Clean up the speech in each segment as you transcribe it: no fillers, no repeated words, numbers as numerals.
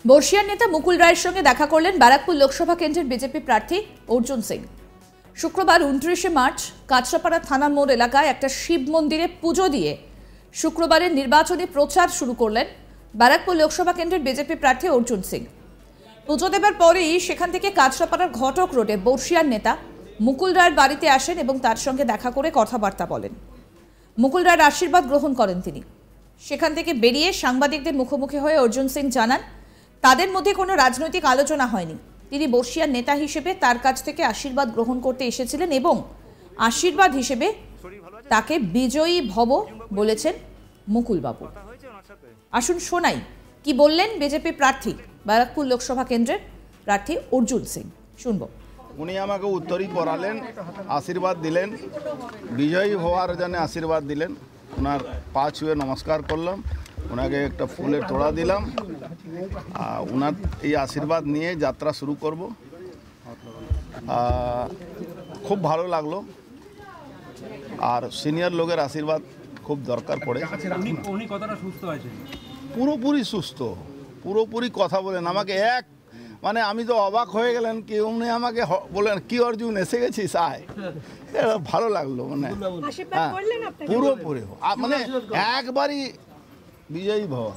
বর্ষিয়ার নেতা মুকুল রায়ের সঙ্গে দেখা করলেন ব্যারাকপুর লোকসভা কেন্দ্রের বিজেপি প্রার্থী অর্জুন সিং। শুক্রবার 29শে মার্চ কাঁচরাপাড়া থানার মোড় এলাকায় একটা শিব মন্দিরে পুজো দিয়ে শুক্রবারের নির্বাচনী প্রচার শুরু করলেন ব্যারাকপুর লোকসভা কেন্দ্রের বিজেপি প্রার্থী অর্জুন সিং। পুজো দেবার পরেই সেখান থেকে কাঁচরাপাড়ার ঘটক রোডে বর্ষিয়ার নেতা মুকুল রায়ের বাড়িতে আসেন এবং তার সঙ্গে দেখা করে কথাবার্তা বলেন। মুকুল রায়ের আশীর্বাদ গ্রহণ করেন তিনি। সেখান থেকে বেরিয়ে সাংবাদিকদের মুখোমুখি হয়ে অর্জুন সিং জানান, তাদের মধ্যে কোনো রাজনৈতিক আলোচনা হয়নি। তিনি বর্ষিয়ার নেতা হিসেবে তার কাছ থেকে আশীর্বাদ গ্রহণ করতে এসেছিলেন এবং আশীর্বাদ হিসেবে তাকে বিজয়ী ভব বলেছেন মুকুল বাবু। আসুন শোনাই কি বললেন বিজেপি প্রার্থী ব্যারাকপুর লোকসভা কেন্দ্রের প্রার্থী অর্জুন সিং। শুনবো। উনি আমাকে উত্তরী পড়ালেন, আশীর্বাদ দিলেন, বিজয়ী হওয়ার জন্য আশীর্বাদ দিলেন। ওনার পা ছুঁয়ে নমস্কার করলাম, ওনাকে একটা ফুলের তোড়া দিলাম। ওনার এই আশীর্বাদ নিয়ে যাত্রা শুরু করব। খুব ভালো লাগলো, আর সিনিয়র লোকের আশীর্বাদ খুব দরকার পড়ে। পুরোপুরি সুস্থ, পুরোপুরি কথা বলেন আমাকে মানে আমি তো অবাক হয়ে গেলেন কি উনি আমাকে বলেন কি অর্জুন এসে গেছিস আয়। ভালো লাগলো, মানে হ্যাঁ পুরোপুরি মানে একবারই বিজয়ী ভব।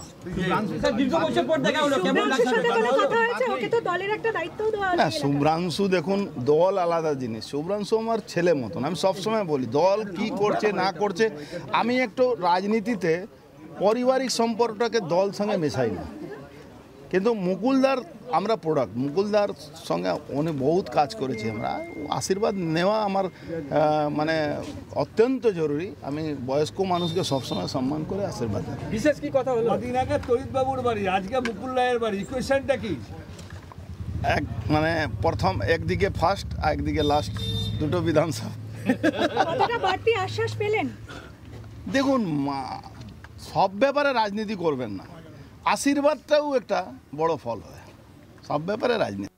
না শুভ্রাংশু দেখুন, দল আলাদা জিনিস। শুভ্রাংশু আমার ছেলে মতন। আমি সবসময় বলি দল কি করছে না করছে, আমি একটু রাজনীতিতে পারিবারিক সম্পর্কটাকে দল সঙ্গে মেশাই না। কিন্তু মুকুলদার আমরা প্রোডাক্ট, মুকুলদার সঙ্গে উনি বহুত কাজ করেছি। আমরা আশীর্বাদ নেওয়া আমার মানে অত্যন্ত জরুরি। আমি বয়স্ক মানুষকে সবসময় সম্মান করে আশীর্বাদ দেব। বিশেষ কি কথা হলো দিন আগে তরিত বাবুর বাড়ি, আজকে মুকুল রায়ের বাড়ি, ইকুয়েশনটা কি? মানে প্রথম একদিকে ফার্স্ট, একদিকে লাস্ট, দুটো বিধানসভা। কতটা বাড়তি আশ্বাস পেলেন? দেখুন, সব ব্যাপারে রাজনীতি করবেন না, আশীর্বাদটাও একটা বড় ফল হয়। সব ব্যাপারে রাজনীতি।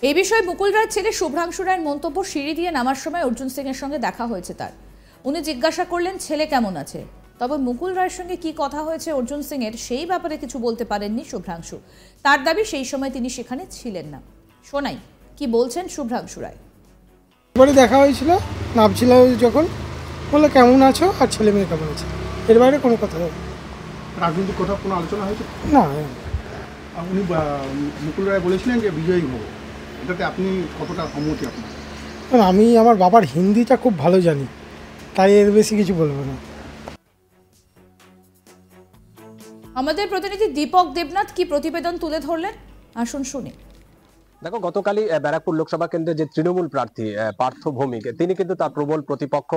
এই বিষয়ে মুকুল রায়ের ছেলে শুভ্রাংশু রায়ের মন্তব্য, সিঁড়ি দিয়ে নামার সময় অর্জুন সিং এর সঙ্গে দেখা হয়েছে তার। উনি জিজ্ঞাসা করলেন ছেলে কেমন আছে। তবে মুকুল রায়ের সঙ্গে কি কথা হয়েছে অর্জুন সিং এর সেই ব্যাপারে কিছু বলতে পারেননি শুভ্রাংশু। তার দাবি সেই সময় তিনি সেখানে ছিলেন না। শোনাই কি বলছেন শুভ্রাংশু রায়। এবারে দেখা হয়েছিল, নামছিল যখন, বললো কেমন আছো আর ছেলে মেয়ে কেমন আছে, এর বাইরে কোনো কথা নেই। রাজনৈতিক কথা কোনো আলোচনা হয়েছে না। উনি মুকুল রায় বলেছিলেন যে বিজয়ী হব, এটাতে আপনি কতটা সম্মতি আপনার? আমি আমার বাবার হিন্দিটা খুব ভালো জানি, তাই এর বেশি কিছু বলবো না। আমাদের প্রতিনিধি দীপক দেবনাথ কি প্রতিবেদন তুলে ধরলেন, আসুন শুনি। দেখো, গতকালই ব্যারাকপুর লোকসভা কেন্দ্রের যে তৃণমূল প্রার্থী পার্থ ভৌমিক, তিনি কিন্তু তার প্রবল প্রতিপক্ষ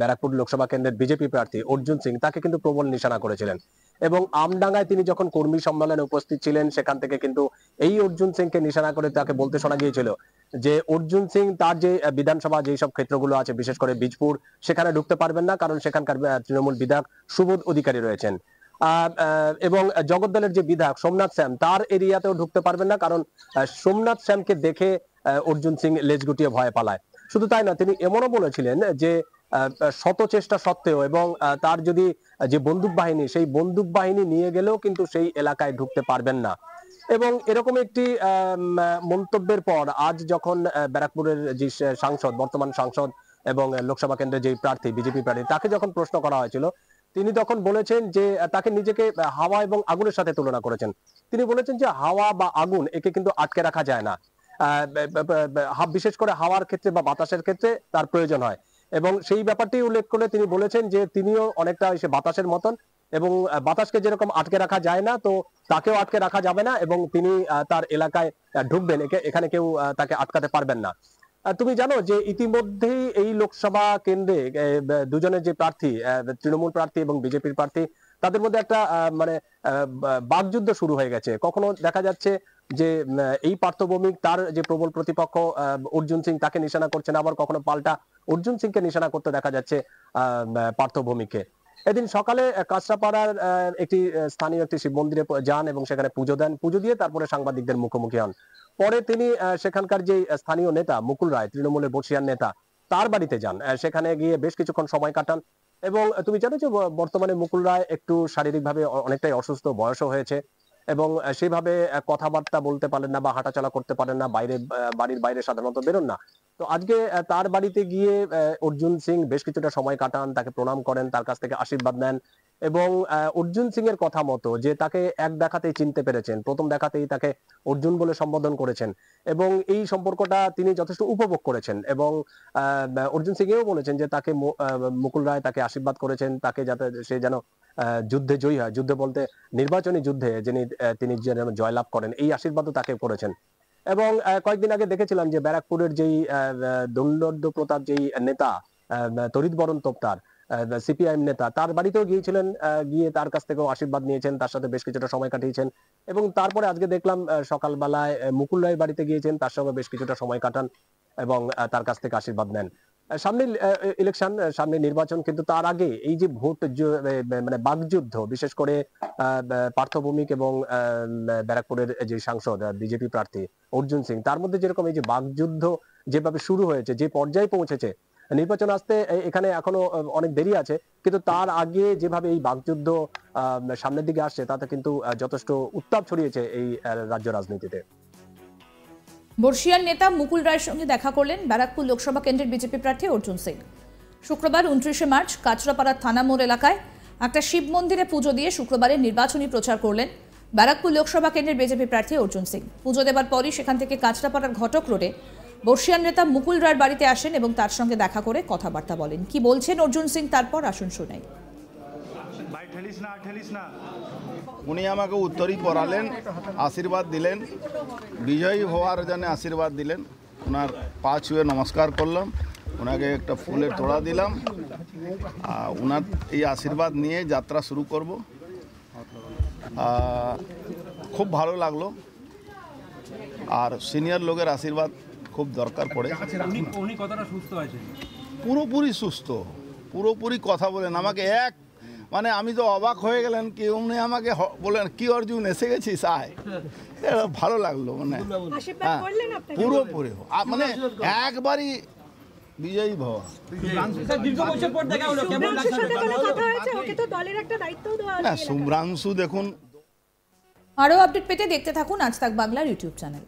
ব্যারাকপুর লোকসভা কেন্দ্রের বিজেপি প্রার্থী অর্জুন সিং, তাকে কিন্তু প্রবল নিশানা করেছিলেন। এবং আমডাঙ্গায় তিনি যখন কর্মী সম্মেলনে উপস্থিত ছিলেন, সেখান থেকে কিন্তু এই অর্জুন সিংকে নিশানা করে তাকে বলতে শোনা গিয়েছিল যে অর্জুন সিং তার যে বিধানসভা যেসব ক্ষেত্রগুলো আছে, বিশেষ করে বীজপুর, সেখানে ঢুকতে পারবেন না, কারণ সেখানকার তৃণমূল বিধায়ক সুবোধ অধিকারী রয়েছেন। এবং জগদ্দলের যে বিধায়ক সোমনাথ শ্যাম, তার এরিয়াতেও ঢুকতে পারবেন না, কারণ সোমনাথ শ্যামকে দেখে অর্জুন সিং লেজ গুটিয়ে ভয় পালায়। শুধু তাই না, তিনি এমনও বলেছিলেন যে শত চেষ্টা সত্ত্বেও এবং তার যদি যে বন্দুক বাহিনী, সেই বন্দুক বাহিনী নিয়ে গেলেও কিন্তু সেই এলাকায় ঢুকতে পারবেন না। এবং এরকম একটি মন্তব্যের পর আজ যখন ব্যারাকপুরের যে সাংসদ, বর্তমান সাংসদ এবং লোকসভা কেন্দ্রের যে প্রার্থী বিজেপি প্রার্থী, তাকে যখন প্রশ্ন করা হয়েছিল, তিনি তখন বলেছেন যে তাকে নিজেকে হাওয়া এবং আগুনের সাথে তুলনা করেছেন। তিনি বলেছেন যে হাওয়া বা আগুন একে কিন্তু আটকে রাখা যায় না, বিশেষ করে হাওয়ার ক্ষেত্রে বা বাতাসের ক্ষেত্রে তার প্রয়োজন হয়। এবং সেই ব্যাপারটি উল্লেখ করে তিনি বলেছেন যে তিনিও অনেকটা এসে বাতাসের মতন, এবং বাতাসকে যেরকম আটকে রাখা যায় না, তো তাকেও আটকে রাখা যাবে না, এবং তিনি তার এলাকায় ঢুকবেন, এখানে কেউ তাকে আটকাতে পারবেন না। তুমি জানো যে ইতিমধ্যেই এই লোকসভা কেন্দ্রে দুজনের যে প্রার্থী, তৃণমূল প্রার্থী এবং বিজেপির প্রার্থী, তাদের মধ্যে একটা মানে বাকযুদ্ধ শুরু হয়ে গেছে। কখনো দেখা যাচ্ছে যে এই পার্থ ভৌমিক তার যে প্রবল প্রতিপক্ষ অর্জুন সিং, তাকে নিশানা করছেন, আবার কখনো পাল্টা অর্জুন সিংকে নিশানা করতে দেখা যাচ্ছে পার্থ ভৌমিককে। এদিন সকালে কাঁচরাপাড়ার একটি স্থানীয় একটি শিব মন্দিরে যান এবং সেখানে পুজো দেন। পুজো দিয়ে তারপরে সাংবাদিকদের মুখোমুখি হন। পরে তিনি সেখানকার যে স্থানীয় নেতা মুকুল রায়, তৃণমূলের বর্ষিয়ার নেতা, তার বাড়িতে যান। সেখানে গিয়ে বেশ কিছুক্ষণ সময় কাটান এবং তুমি জানো যে বর্তমানে মুকুল রায় একটু শারীরিকভাবে অনেকটাই অসুস্থ, বয়সও হয়েছে এবং সেভাবে কথাবার্তা বলতে পারেন না বা হাঁটাচলা করতে পারেন না, বাড়ির বাইরে সাধারণত বেরোন না। তো আজকে তার বাড়িতে গিয়ে অর্জুন সিং বেশ কিছুটা সময় কাটান, তাকে প্রণাম করেন, তার কাছ থেকে আশীর্বাদ নেন এবং অর্জুন সিং এর কথা মতো যে তাকে এক দেখাতেই চিনতে পেরেছেন, প্রথম দেখাতেই তাকে অর্জুন বলে সম্বোধন করেছেন এবং এই সম্পর্কটা তিনি যথেষ্ট উপভোগ করেছেন এবং অর্জুন সিং এও বলেছেন যে তাকে মুকুল রায় তাকে আশীর্বাদ করেছেন, তাকে যাতে সে যেন যুদ্ধে জয়ী হয়, যুদ্ধে বলতে নির্বাচনী যুদ্ধে তিনি যেন জয়লাভ করেন, এই আশীর্বাদও তাকে করেছেন। এবং কয়েকদিন আগে দেখেছিলাম যে ব্যারাকপুরের যেই দণ্ডাঢ্য প্রতাপ যেই নেতা তড়িৎ বরণ তোপতার সিপিআইএম নেতা, তার বাড়িতেও গিয়েছিলেন, গিয়ে তার কাছ থেকেও আশীর্বাদ নিয়েছেন, তার সাথে বেশ কিছুটা সময় কাটিয়েছেন এবং তারপরে আজকে দেখলাম সকালবেলায় মুকুল রায়ের বাড়িতে গিয়েছেন, তার সঙ্গে বেশ কিছুটা সময় কাটান এবং তার কাছ থেকে আশীর্বাদ নেন। সামনে ইলেকশন, সামনে নির্বাচন, কিন্তু তার আগে এই যে ভোট মানে বাকযুদ্ধ, বিশেষ করে পার্থ ভৌমিক এবং ব্যারাকপুরের যে সাংসদ বিজেপি প্রার্থী অর্জুন সিং, তার মধ্যে যেরকম এই যে বাকযুদ্ধ যেভাবে শুরু হয়েছে, যে পর্যায়ে পৌঁছেছে, নির্বাচন আসতে এখানে এখনো অনেক দেরি আছে, কিন্তু তার আগে যেভাবে এই বাকযুদ্ধ সামনের দিকে আসছে তাতে কিন্তু যথেষ্ট উত্তাপ ছড়িয়েছে এই রাজ্য রাজনীতিতে। বর্ষিয়ান নেতা মুকুল রায়ের সঙ্গে দেখা করলেন ব্যারাকপুর লোকসভা কেন্দ্রের বিজেপি প্রার্থী অর্জুন সিং। শুক্রবার 29শে মার্চ কাঁচরাপাড়া থানা মোড় এলাকায় একটা শিব মন্দিরে পুজো দিয়ে শুক্রবারের নির্বাচনী প্রচার করলেন ব্যারাকপুর লোকসভা কেন্দ্রের বিজেপি প্রার্থী অর্জুন সিং। পুজো দেবার পরই সেখান থেকে কাঁচরাপাড়ার ঘটক রোডে বর্ষিয়ান নেতা মুকুল রায়ের বাড়িতে আসেন এবং তার সঙ্গে দেখা করে কথাবার্তা বলেন। কি বলছেন অর্জুন সিং তারপর আসুন শোনাই। উনি আমাকে উত্তরী পড়ালেন, আশীর্বাদ দিলেন, বিজয়ী হওয়ার জন্য আশীর্বাদ দিলেন। ওনার পা ছুঁয়ে নমস্কার করলাম, ওনাকে একটা ফুলের তোড়া দিলাম। ওনার এই আশীর্বাদ নিয়ে যাত্রা শুরু করব। খুব ভালো লাগলো, আর সিনিয়র লোকের আশীর্বাদ খুব দরকার পড়ে। উনি কতটা সুস্থ আছেন? পুরোপুরি সুস্থ, পুরোপুরি কথা বলেন আমাকে মানে আমি তো অবাক হয়ে গেলেন কি উনি আমাকে বলেন কি অর্জুন এসে গেছিস আয়। ভালো লাগলো, মানে হ্যাঁ পুরোপুরি মানে একবারই বিজয়ী ভব। শুভ্রাংশু দেখুন। আরো আপডেট পেতে দেখতে থাকুন আজ তাক বাংলার ইউটিউব চ্যানেল।